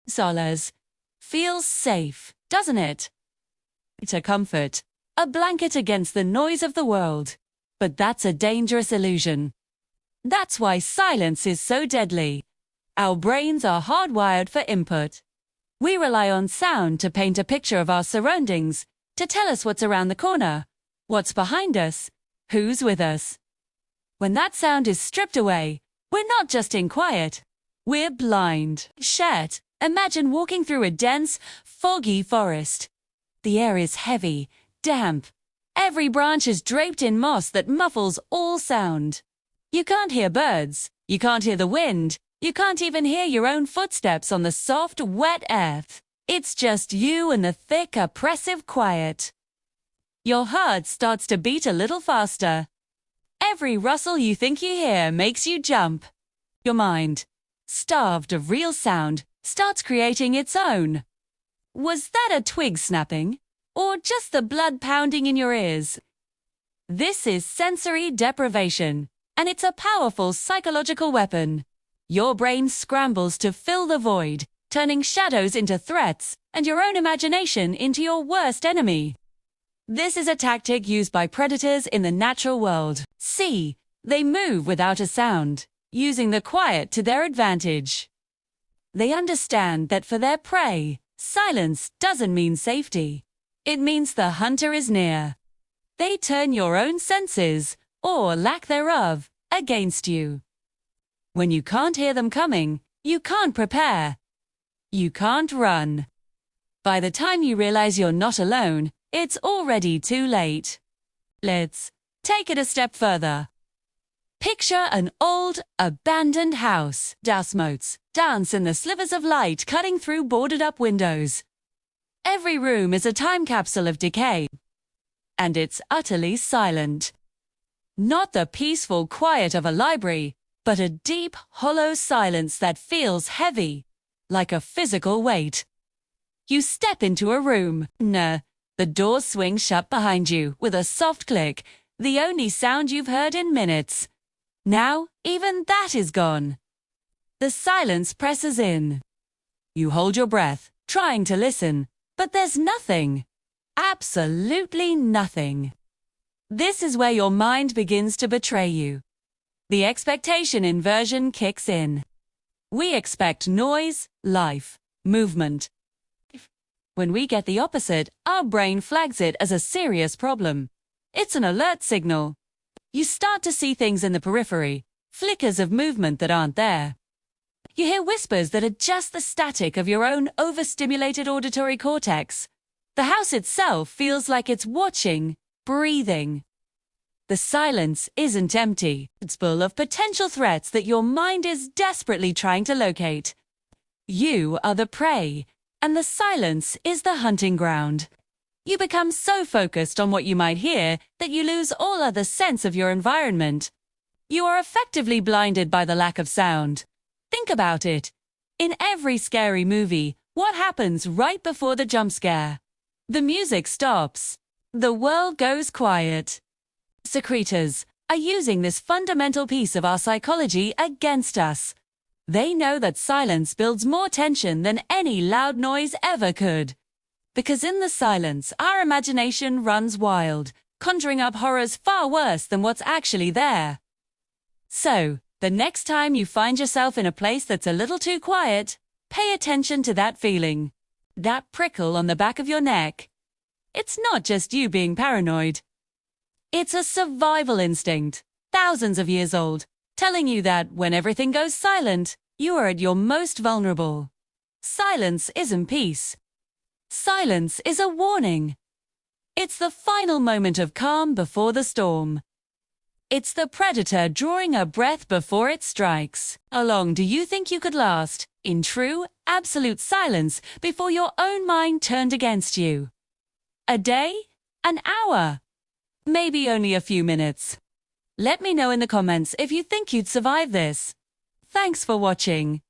Solace. Feels safe, doesn't it? It's a comfort, a blanket against the noise of the world. But that's a dangerous illusion. That's why silence is so deadly. Our brains are hardwired for input. We rely on sound to paint a picture of our surroundings, to tell us what's around the corner, what's behind us, who's with us. When that sound is stripped away, we're not just in quiet. We're blind. Shet, imagine walking through a dense, foggy forest. The air is heavy, damp. Every branch is draped in moss that muffles all sound. You can't hear birds. You can't hear the wind. You can't even hear your own footsteps on the soft, wet earth. It's just you and the thick, oppressive quiet. Your heart starts to beat a little faster. Every rustle you think you hear makes you jump. Your mind, starved of real sound, starts creating its own. Was that a twig snapping? Or just the blood pounding in your ears? This is sensory deprivation, and it's a powerful psychological weapon. Your brain scrambles to fill the void, turning shadows into threats and your own imagination into your worst enemy. This is a tactic used by predators in the natural world. See, they move without a sound, using the quiet to their advantage. They understand that for their prey, silence doesn't mean safety. It means the hunter is near. They turn your own senses, or lack thereof, against you. When you can't hear them coming, you can't prepare. You can't run. By the time you realize you're not alone, it's already too late. Let's take it a step further. Picture an old, abandoned house. Dust motes dance in the slivers of light cutting through boarded-up windows. Every room is a time capsule of decay. And it's utterly silent. Not the peaceful quiet of a library, but a deep, hollow silence that feels heavy, like a physical weight. You step into a room. The doors swing shut behind you with a soft click, the only sound you've heard in minutes. Now, even that is gone. The silence presses in. You hold your breath, trying to listen, but there's nothing. Absolutely nothing. This is where your mind begins to betray you. The expectation inversion kicks in. We expect noise, life, movement. When we get the opposite, our brain flags it as a serious problem. It's an alert signal. You start to see things in the periphery, flickers of movement that aren't there. You hear whispers that are just the static of your own overstimulated auditory cortex. The house itself feels like it's watching, breathing. The silence isn't empty. It's full of potential threats that your mind is desperately trying to locate. You are the prey, and the silence is the hunting ground. You become so focused on what you might hear that you lose all other sense of your environment. You are effectively blinded by the lack of sound. Think about it. In every scary movie, what happens right before the jump scare? The music stops. The world goes quiet. Secretors are using this fundamental piece of our psychology against us. They know that silence builds more tension than any loud noise ever could. Because in the silence, our imagination runs wild, conjuring up horrors far worse than what's actually there. So, the next time you find yourself in a place that's a little too quiet, pay attention to that feeling. That prickle on the back of your neck. It's not just you being paranoid. It's a survival instinct, thousands of years old, telling you that when everything goes silent, you are at your most vulnerable. Silence isn't peace. Silence is a warning. It's the final moment of calm before the storm. It's the predator drawing a breath before it strikes. How long do you think you could last in true, absolute silence before your own mind turned against you? A day? An hour? Maybe only a few minutes. Let me know in the comments if you think you'd survive this. Thanks for watching.